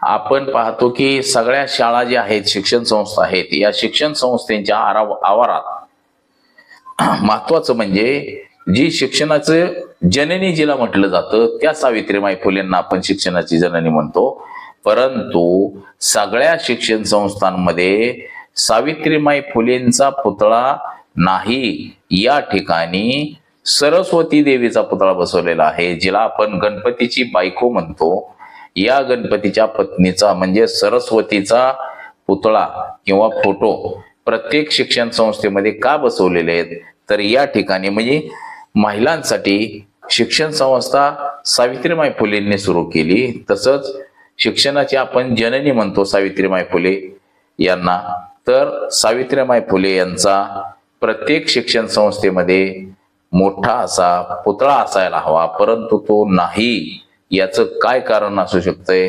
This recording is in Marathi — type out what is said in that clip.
आपण पाहतो की सगळ्या शाळा ज्या आहेत, शिक्षण संस्था आहेत, या शिक्षण संस्थेच्या आवारात महत्वाचं म्हणजे जी शिक्षणाचं जननी जिला म्हटलं जातं त्या सावित्रीबाई फुलेंना आपण शिक्षणाची जननी म्हणतो. परंतु सगळ्या शिक्षण संस्थांमध्ये सावित्रीबाई फुलेंचा पुतळा नाही. या ठिकाणी सरस्वती देवीचा पुतळा बसवलेला आहे, जिला आपण गणपतीची बायको म्हणतो. या गणपतीच्या पत्नीचा म्हणजे सरस्वतीचा पुतळा किंवा फोटो प्रत्येक शिक्षण संस्थेमध्ये का बसवलेले आहेत, तर या ठिकाणी म्हणजे महिलांसाठी शिक्षण संस्था सावित्रीबाई फुलेंनी सुरू केली. तसंच शिक्षणाची आपण जननी म्हणतो सावित्रीबाई फुले यांना. तर सावित्रीबाई फुले यांचा प्रत्येक शिक्षण संस्थेमध्ये मोठा असा पुतळा असायला हवा, परंतु तो नाही. याचं काय कारण असू शकतंय?